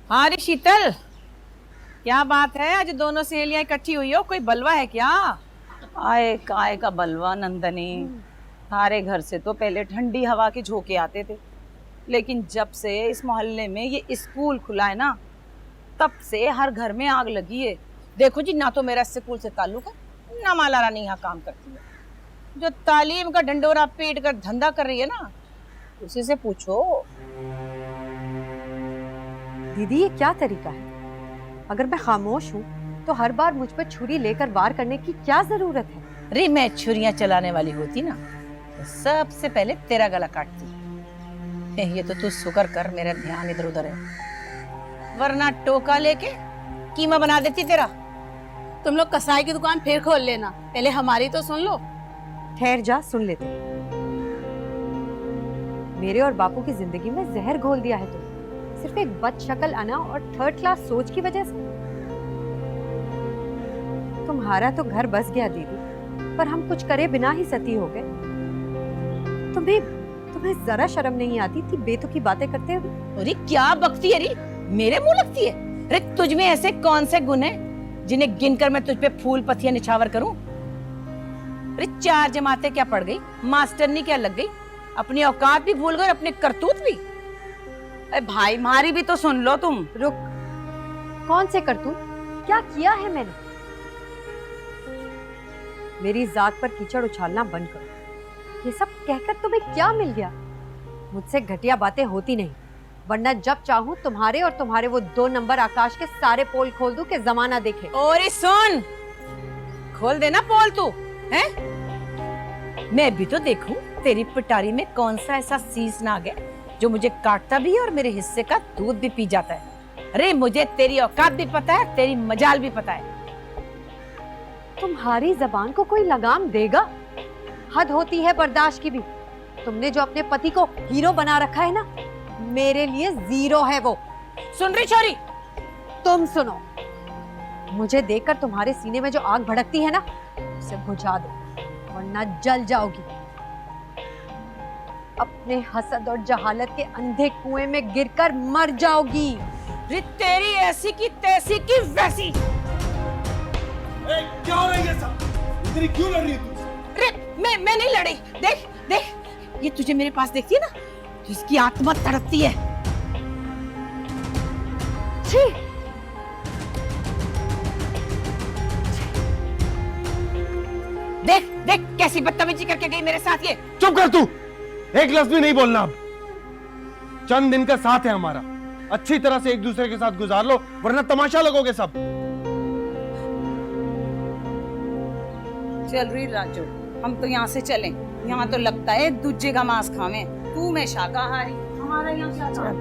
हाँ रे शीतल, क्या बात है? आज दोनों सहेलियां इकट्ठी हुई हो, कोई बलवा है क्या? आए काय का बलवा नंदनी। थारे घर से तो पहले ठंडी हवा के झोंके आते थे, लेकिन जब से इस मोहल्ले में ये स्कूल खुला है ना, तब से हर घर में आग लगी है। देखो जी, ना तो मेरा स्कूल से ताल्लुक है, ना माला रानी यहाँ काम करती है। जो तालीम का ढंडोरा पीट कर धंधा कर रही है ना, उसी से पूछो। दीदी ये क्या तरीका है? अगर मैं खामोश हूँ तो हर बार मुझ पर छुरी लेकर वार करने की क्या जरूरत है? अरे मैं छुरियां चलाने वाली होती ना तो सबसे पहले तेरा गला काटती। ये तो तू शुक्र कर मेरा ध्यान इधर उधर है, वरना टोका लेके कीमा बना देती तेरा। तुम लोग कसाई की दुकान फिर खोल लेना, पहले हमारी तो सुन लो। ठहर जा, सुन लेते। मेरे और बापू की जिंदगी में जहर घोल दिया है तुम, सिर्फ एक बदशक्ल अना और थर्ड क्लास सोच की वजह से। तुम्हारा तो घर बस गया दीदी, पर हम कुछ करे बिना ही सती हो गए। तुम्हें जरा शर्म नहीं आती थी बेतुकी बातें करते हुए? अरे क्या बकती है री, मेरे मुंह लगती है? अरे तुझ में ऐसे कौन से गुण हैं जिन्हें गिनकर मैं तुझ पे फूल पत्तियां निछावर करूं? अरे 4 जमातें क्या पढ़ गई, मास्टरनी क्या लग गई, अपनी औकात भी भूल गई, अपने करतूत भी। अरे भाई मारी भी तो सुन लो तुम। रुक, कौन से करतूत? क्या किया है मैंने? मेरी जात पर कीचड़ उछालना बंद करो। ये सब कहकर तुम्हें क्या मिल गया? मुझसे घटिया बातें होती नहीं, वरना जब चाहूं तुम्हारे और तुम्हारे वो 2 नंबर आकाश के सारे पोल खोल दूं कि जमाना देखे। और सुन, खोल देना पोल तू, हैं? मैं भी तो देखूं तेरी पिटारी में कौन सा ऐसा सीस नाग है जो मुझे काटता भी है और मेरे हिस्से का दूध भी पी जाता है। अरे मुझे तेरी औकात भी पता है, तेरी मजाल भी पता है। तुम्हारी जबान को कोई लगाम देगा? हद होती है बर्दाश्त की भी। तुमने जो अपने पति को हीरो बना रखा है ना, मेरे लिए 0 है वो। सुन रही छोरी, तुम सुनो, मुझे देखकर तुम्हारे सीने में जो आग भड़कती है ना, उसे बुझा दो, वरना जल जाओगी। अपने हसद और जहालत के अंधे कुएं में गिरकर मर जाओगी। रे तेरी ऐसी की तैसी की वैसी। क्या हो रहा है ये सब? इतनी क्यों लड़ रही है तू? अरे मैं नहीं लड़ी। देख देख, ये तुझे मेरे पास देखती है ना, तो इसकी आत्मा तड़पती है। छी! देख देख कैसी बदतमीजी करके गई मेरे साथ ये। चुप कर तू, एक लफ्ज भी नहीं बोलना अब। चंद दिन का साथ है हमारा, अच्छी तरह से एक दूसरे के साथ गुजार लो, वरना तमाशा लगोगे सब। चल रही राजू, हम तो यहाँ से चलें। यहाँ तो लगता है एक दूजे का मांस खावे। तू मैं शाकाहारी, हमारा यहाँ क्या?